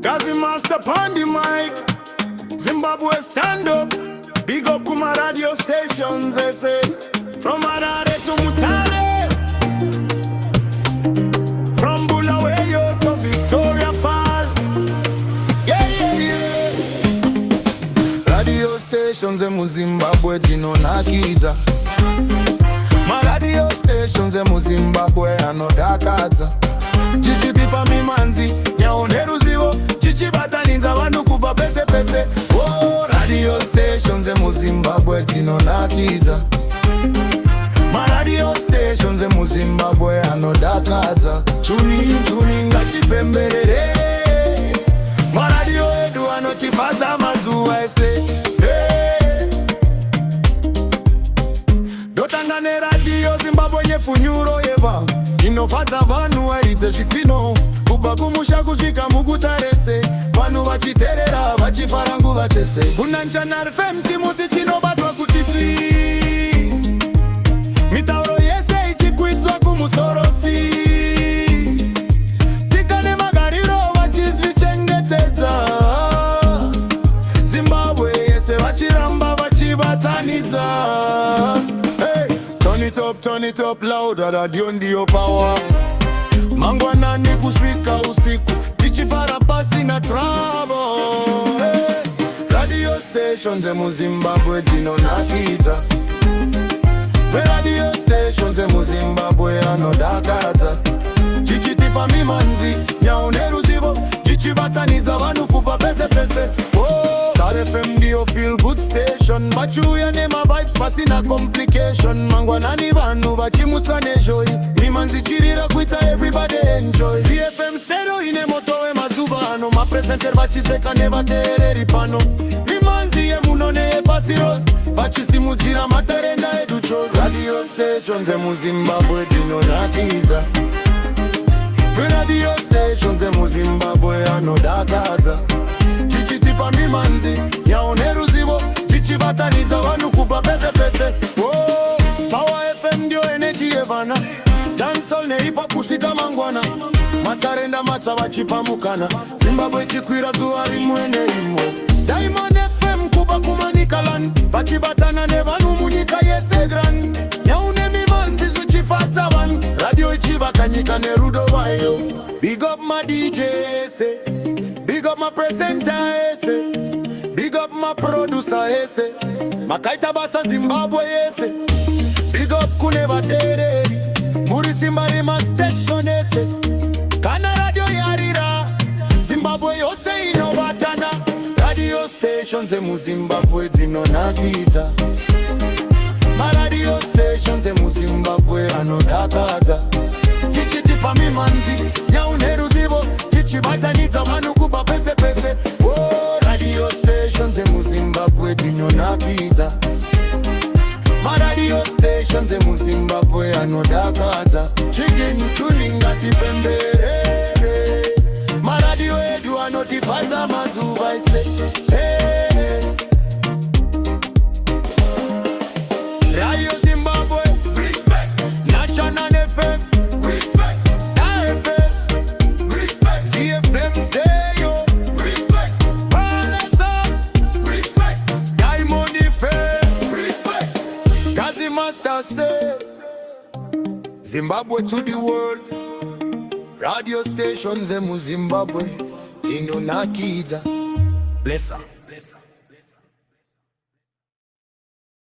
Gazi master on the mic. Zimbabwe stand up. Big up kuma radio stations, they say. From Harare to Mutare, from Bulawayo to Victoria Falls. Yeah, yeah, yeah. Radio stations mu Zimbabwe tinonakiza. Ma radio stations mu Zimbabwe anodakadza. Chichipipa mimanzi nyaone ruzivo, chichibatanidza vanhu kubva pese pese. Oh, radio stations mu Zimbabwe tinonakiza. Ma radio stations mu Zimbabwe anodakadza. Tuni ngatipemberere. Ma radio edu anotifadza mazuva ese. Dotanga ne radio Zimbabwe nyefunyuro yeva. Inofadza vanhu waridze zvisino. Kubva kumusha kusvika muguta rese. Vanhu vachiterera vachifara nguva chese. Kuna Channel FM timuti chinobatwa kuti mitauro yese ichikwidzwa kumusorosi. Tika nemagariro vachizvichengetedza. Zimbabwe yese vachiramba vachibatanidza. Hey, turn it up louder, radio ndiyo power. Mangwanani kusvika usiku tichifara pasi na trouble. Hey, radio stations mu Zimbabwe tinonakidza. Radio stations mu Zimbabwe anodakadza. Chichitipa mimanzi nyaone ruzivo, chichibatanidza vanhu kubva pese pese. Oh, Star FM ndiyo feel good station. Vachiuya nema vibes pasina complication. Mangwanani vanhu vachimutsa nejoy. Mimanzi chirira kuita everybody enjoy. CFM stereo ine moto wemazuva ano. Mapresenter vachiseka nevateereri pano. Mimanzi yemunone yepasi roast. Vachisimudzira matarenda edu chose. Radio stations mu Zimbabwe tinonakidza. Radio stations mu Zimbabwe anodakadza. Chichitipa mimanzi nyaone ruzivo, chichibatanidza vanhu kubva pese pese. Oh, Power FM ndio energy yevana. Dancehall nehip-hop kusvika mangwana. Matarenda matsva vachipamukana. Zimbabwe chikwira zuva rimwe nerimwe. Diamond FM kubva kuManicaland. Vachibatana nevanhu munyika yese grand. Nyaune mimanzi zvichifadza vanhu. Radio ichivaka nyika nerudo rwayo. Big up my DJ ese. Big up my presenter ese. Big up my producer ese. Makaita basa Zimbabwe ese. Big up kune vateereri. Muri simba rima station ese. Kana radio yarira. Zimbabwe yose inobatana. Radio stations mu Zimbabwe tinonakidza. Ma radio stations mu Zimbabwe anodakadza. Chichitipa mimanzi nyaune ruzivo, chichibatanidza vanhu kubva pese pese. Oh, radio stations mu Zimbabwe tinonakidza. Ma radio stations mu Zimbabwe anodakadza. Tuni ngatipemberere. Ma radio edu anotifadza mazuva ese. Hey. Radio Zimbabwe, respect. National FM, respect. Star FM, respect. CFM stereo, respect. Palesa, respect. Diamond FM, respect. Gazi master say, Zimbabwe to the world. Radio stations mu Zimbabwe tinonakidza. Bless her.